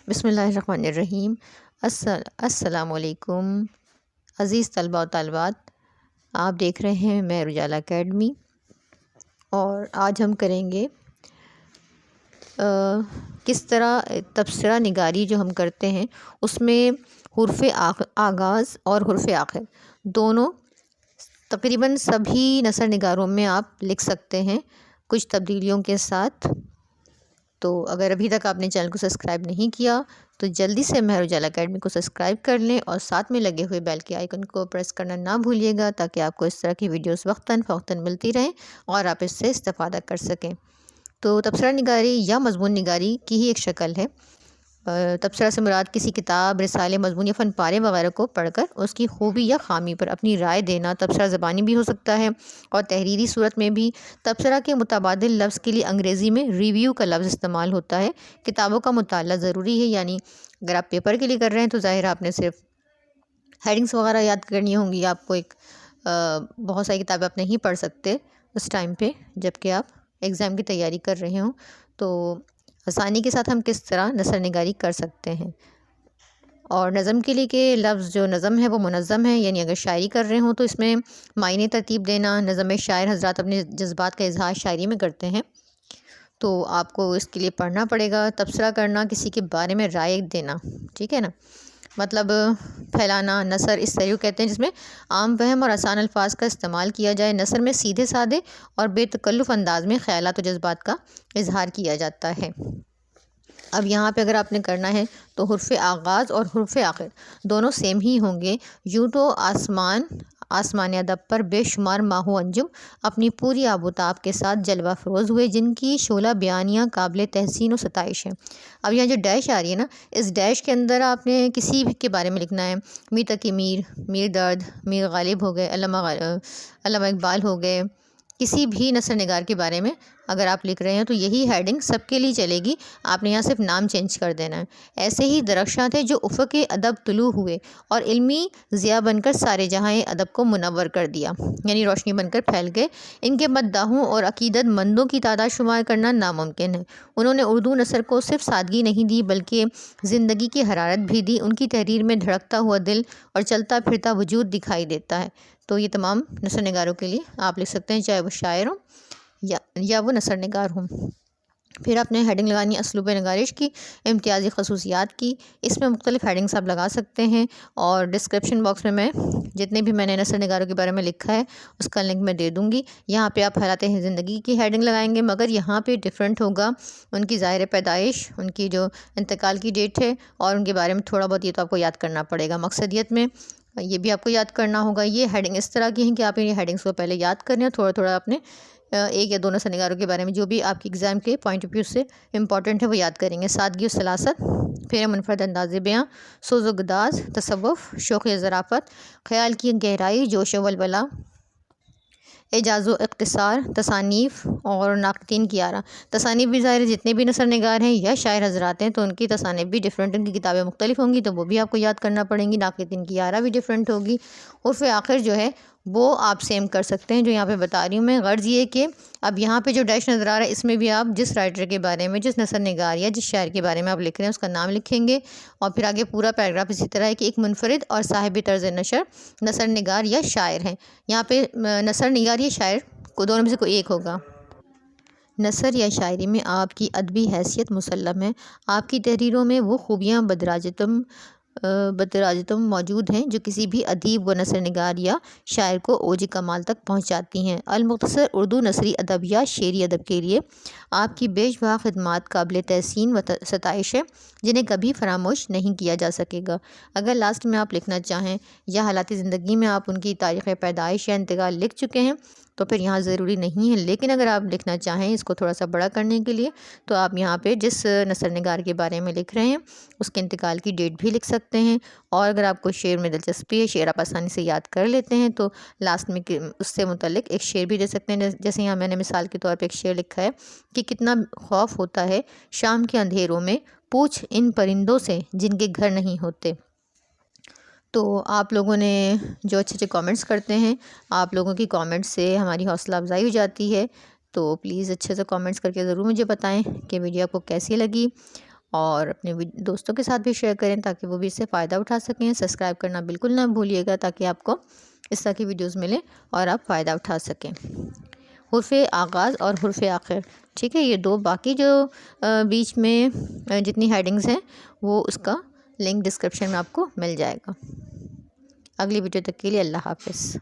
بسم اللہ الرحمن الرحیم۔ السلام علیکم عزیز طلباء و طالبات، آپ دیکھ رہے ہیں مہر اجالا اکیڈمی، اور آج ہم کریں گے کس طرح تبصرہ نگاری جو ہم کرتے ہیں اس میں حرف آغاز اور حرف آخر دونوں تقریباً سبھی نثر نگاروں میں آپ لکھ سکتے ہیں کچھ تبدیلیوں کے ساتھ۔ تو اگر ابھی تک آپ نے چینل کو سبسکرائب نہیں کیا تو جلدی سے مہر اجالا اکیڈمی کو سبسکرائب کر لیں اور ساتھ میں لگے ہوئے بیل کے آئیکن کو پریس کرنا نہ بھولیے گا، تاکہ آپ کو اس طرح کی ویڈیوز وقتاً فوقتاً ملتی رہیں اور آپ اس سے استفادہ کر سکیں۔ تو تبصرہ نگاری یا مضمون نگاری کی ہی ایک شکل ہے۔ تبصرہ سے مراد کسی کتاب، رسالے، مضمون یا فن پارے وغیرہ کو پڑھ کر اس کی خوبی یا خامی پر اپنی رائے دینا۔ تبصرہ زبانی بھی ہو سکتا ہے اور تحریری صورت میں بھی۔ تبصرہ کے متبادل لفظ کے لیے انگریزی میں ریویو کا لفظ استعمال ہوتا ہے۔ کتابوں کا مطالعہ ضروری ہے، یعنی اگر آپ پیپر کے لیے کر رہے ہیں تو ظاہر آپ نے صرف ہیڈنگس وغیرہ یاد کرنی ہوں گی، آپ کو بہت ساری کتابیں آپ نہیں پڑھ سکتے اس ٹائم پہ جب کہ آپ ایگزام کی تیاری کر رہے ہوں۔ تو آسانی کے ساتھ ہم کس طرح نثر نگاری کر سکتے ہیں۔ اور نظم کے لیے کہ لفظ جو نظم ہے وہ منظم ہے، یعنی اگر شاعری کر رہے ہوں تو اس میں معنی ترتیب دینا۔ نظم میں شاعر حضرات اپنے جذبات کا اظہار شاعری میں کرتے ہیں، تو آپ کو اس کے لیے پڑھنا پڑے گا۔ تبصرہ کرنا، کسی کے بارے میں رائے دینا، ٹھیک ہے نا، مطلب پھیلانا۔ نثر اس طریقے کہتے ہیں جس میں عام فہم اور آسان الفاظ کا استعمال کیا جائے۔ نثر میں سیدھے سادے اور بے تکلف انداز میں خیالات و جذبات کا اظہار کیا جاتا ہے۔ اب یہاں پہ اگر آپ نے کرنا ہے تو حرف آغاز اور حرف آخر دونوں سیم ہی ہوں گے۔ یوں تو آسمان ادب پر بے شمار ماہ و انجم اپنی پوری آب و تاب کے ساتھ جلوہ افروز ہوئے، جن کی شعلہ بیانیاں قابل تحسین و ستائش ہیں۔ اب یہاں جو ڈیش آ رہی ہے نا، اس ڈیش کے اندر آپ نے کسی بھی کے بارے میں لکھنا ہے۔ میر تقی میر درد، میر غالب ہو گئے، علامہ اقبال ہو گئے، کسی بھی نثر نگار کے بارے میں اگر آپ لکھ رہے ہیں تو یہی ہیڈنگ سب کے لیے چلے گی، آپ نے یہاں صرف نام چینج کر دینا ہے۔ ایسے ہی درخشاں تھے جو افق ادب طلوع ہوئے اور علمی ضیاء بن کر سارے جہاں ادب کو منور کر دیا، یعنی روشنی بن کر پھیل گئے۔ ان کے مداحوں اور عقیدت مندوں کی تعداد شمار کرنا ناممکن ہے۔ انہوں نے اردو نثر کو صرف سادگی نہیں دی بلکہ زندگی کی حرارت بھی دی۔ ان کی تحریر میں دھڑکتا ہوا دل اور چلتا پھرتا وجود دکھائی دیتا ہے۔ تو یہ تمام نثر نگاروں کے لیے آپ لکھ سکتے ہیں، چاہے وہ شاعر ہوں یا وہ نثر نگار ہوں۔ پھر آپ نے ہیڈنگ لگانی اسلوب نگارش کی، امتیازی خصوصیات کی۔ اس میں مختلف ہیڈنگس آپ لگا سکتے ہیں، اور ڈسکرپشن باکس میں جتنے بھی میں نے نثر نگاروں کے بارے میں لکھا ہے اس کا لنک میں دے دوں گی۔ یہاں پہ آپ حالات زندگی کی ہیڈنگ لگائیں گے، مگر یہاں پہ ڈیفرنٹ ہوگا۔ ان کی ظاہر پیدائش، ان کی جو انتقال کی ڈیٹ ہے، اور ان کے بارے میں تھوڑا بہت یہ تو آپ کو یاد کرنا پڑے گا۔ مقصدیت میں یہ بھی آپ کو یاد کرنا ہوگا۔ یہ ہیڈنگ اس طرح کی ہیں کہ آپ یہ ہیڈنگس کو پہلے یاد کریں، اور تھوڑا تھوڑا اپنے ایک یا دو نثر نگاروں کے بارے میں جو بھی آپ کی ایگزام کے پوائنٹ آف ویو سے امپورٹنٹ ہے وہ یاد کریں گے۔ سادگی و سلاست، پھر منفرد انداز بیاں، سوز و گداز، تصوف، شوق و ظرافت، خیال کی گہرائی، جوش و ولولہ، اعجاز و اختصار، تصانیف اور ناقدین کی آرا۔ تصانیف بھی ظاہر ہے جتنے بھی نثر نگار ہیں یا شاعر حضرات ہیں تو ان کی تصانیف بھی ڈیفرنٹ، ان کی کتابیں مختلف ہوں گی تو وہ بھی آپ کو یاد کرنا پڑیں گی۔ ناقدین کی آرا بھی ڈیفرنٹ ہوگی۔ حرف آخر جو ہے وہ آپ سیم کر سکتے ہیں جو یہاں پہ بتا رہی ہوں میں۔ غرض یہ کہ اب یہاں پہ جو ڈیش نظر آ رہا ہے اس میں بھی آپ جس رائٹر کے بارے میں، جس نثر نگار یا جس شاعر کے بارے میں آپ لکھ رہے ہیں اس کا نام لکھیں گے، اور پھر آگے پورا پیراگراف اسی طرح ہے کہ ایک منفرد اور صاحب طرز نشر نثر نگار یا شاعر ہیں۔ یہاں پہ نثر نگار یا شاعر کو دونوں میں سے کوئی ایک ہوگا۔ نثر یا شاعری میں آپ کی ادبی حیثیت مسلم ہے۔ آپ کی تحریروں میں وہ خوبیاں بدراجتم موجود ہیں جو کسی بھی ادیب و نثر نگار یا شاعر کو اوج کمال تک پہنچاتی ہیں۔ المختصر اردو نثری ادب یا شعری ادب کے لیے آپ کی بیش بہا خدمات قابل تحسین و ستائش ہے، جنہیں کبھی فراموش نہیں کیا جا سکے گا۔ اگر لاسٹ میں آپ لکھنا چاہیں یا حالات زندگی میں آپ ان کی تاریخ پیدائش یا انتقال لکھ چکے ہیں تو پھر یہاں ضروری نہیں ہے، لیکن اگر آپ لکھنا چاہیں اس کو تھوڑا سا بڑا کرنے کے لیے تو آپ یہاں پہ جس نثر نگار کے بارے میں لکھ رہے ہیں اس کے انتقال کی ڈیٹ بھی لکھ سکتے ہیں۔ اور اگر آپ کو شعر میں دلچسپی ہے، شعر آپ آسانی سے یاد کر لیتے ہیں تو لاسٹ میں اس سے متعلق ایک شعر بھی دے سکتے ہیں۔ جیسے یہاں میں نے مثال کے طور پہ ایک شعر لکھا ہے کہ کتنا خوف ہوتا ہے شام کے اندھیروں میں، پوچھ ان پرندوں سے جن کے گھر نہیں ہوتے۔ تو آپ لوگوں نے جو اچھے کامنٹس کرتے ہیں، آپ لوگوں کی کامنٹس سے ہماری حوصلہ افزائی ہو جاتی ہے، تو پلیز اچھے سے کامنٹس کر کے ضرور مجھے بتائیں کہ ویڈیو آپ کو کیسی لگی۔ اور اپنے دوستوں کے ساتھ بھی شیئر کریں تاکہ وہ بھی اس سے فائدہ اٹھا سکیں۔ سبسکرائب کرنا بالکل نہ بھولیے گا تاکہ آپ کو اس طرح کی ویڈیوز ملیں اور آپ فائدہ اٹھا سکیں۔ حرف آغاز اور حرف آخر، ٹھیک ہے، یہ دو، باقی جو بیچ میں جتنی ہیڈنگز ہیں وہ اس کا لنک ڈسکرپشن میں آپ کو مل جائے گا۔ اگلی ویڈیو تک کے لیے اللہ حافظ۔